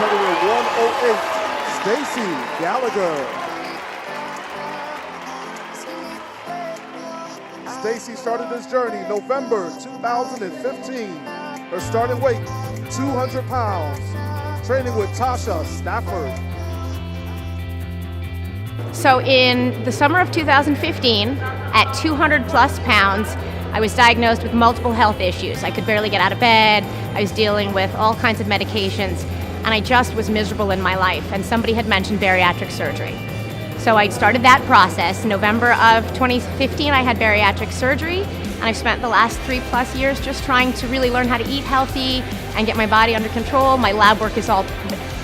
608, Stacey Gallagher. Stacey started this journey November 2015. Her starting weight, 200 pounds. Training with Tasha Stafford. So in the summer of 2015, at 200 plus pounds, I was diagnosed with multiple health issues. I could barely get out of bed. I was dealing with all kinds of medications, and I just was miserable in my life. And somebody had mentioned bariatric surgery. So I started that process. November of 2015, I had bariatric surgery, and I've spent the last 3+ years just trying to really learn how to eat healthy and get my body under control. My lab work is all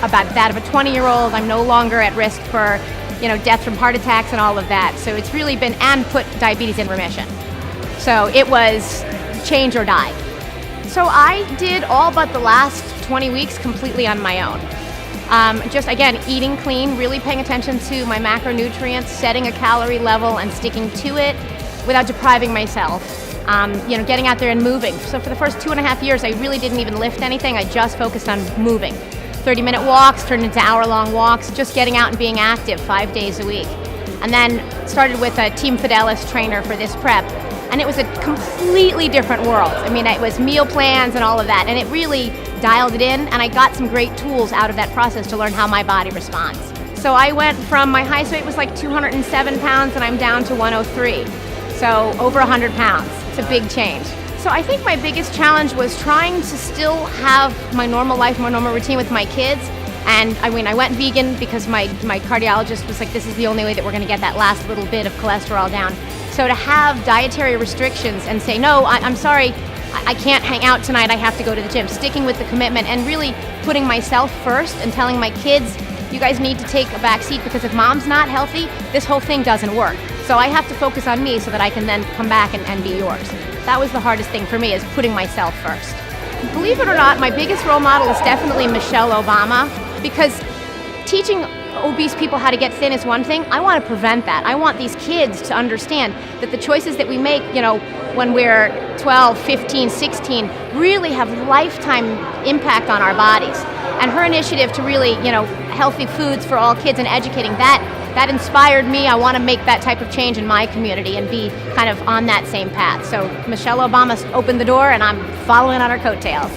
about that of a 20-year-old. I'm no longer at risk for, death from heart attacks and all of that. So it's really been, and put diabetes in remission. So it was change or die. So I did all but the last 20 weeks completely on my own. Just again, eating clean, really paying attention to my macronutrients, setting a calorie level and sticking to it without depriving myself. Getting out there and moving. So for the first 2.5 years, I really didn't even lift anything. I just focused on moving. 30-minute walks turned into hour-long walks, just getting out and being active 5 days a week. And then started with a Team Fidelis trainer for this prep. And it was a completely different world. I mean, it was meal plans and all of that, and it really dialed it in, and I got some great tools out of that process to learn how my body responds. So I went from, my highest weight was like 207 pounds, and I'm down to 103. So over 100 pounds. It's a big change. So I think my biggest challenge was trying to still have my normal life, my normal routine with my kids. And I went vegan because my cardiologist was like, this is the only way that we're gonna get that last little bit of cholesterol down. So to have dietary restrictions and say, no, I'm sorry, I can't hang out tonight, I have to go to the gym. Sticking with the commitment and really putting myself first and telling my kids, you guys need to take a back seat because if mom's not healthy, this whole thing doesn't work. So I have to focus on me so that I can then come back and be yours. That was the hardest thing for me, is putting myself first. Believe it or not, my biggest role model is definitely Michelle Obama, because teaching obese people how to get thin is one thing. I want to prevent that. I want these kids to understand that the choices that we make, when we're 12, 15, 16, really have lifetime impact on our bodies. And her initiative to really, healthy foods for all kids and educating that inspired me. I want to make that type of change in my community and be kind of on that same path. So Michelle Obama opened the door, and I'm following on her coattails.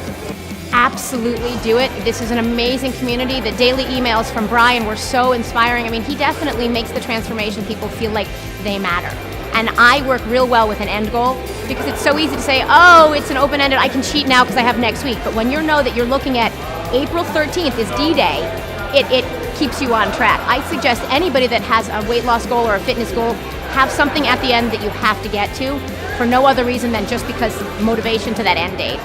Absolutely do it. This is an amazing community. The daily emails from Brian were so inspiring. I mean, he definitely makes the transformation people feel like they matter. And I work real well with an end goal, because it's so easy to say, oh, it's an open-ended, I can cheat now because I have next week. But when you know that you're looking at April 13th is D-Day, it keeps you on track. I suggest anybody that has a weight loss goal or a fitness goal, have something at the end that you have to get to for no other reason than just because motivation to that end date.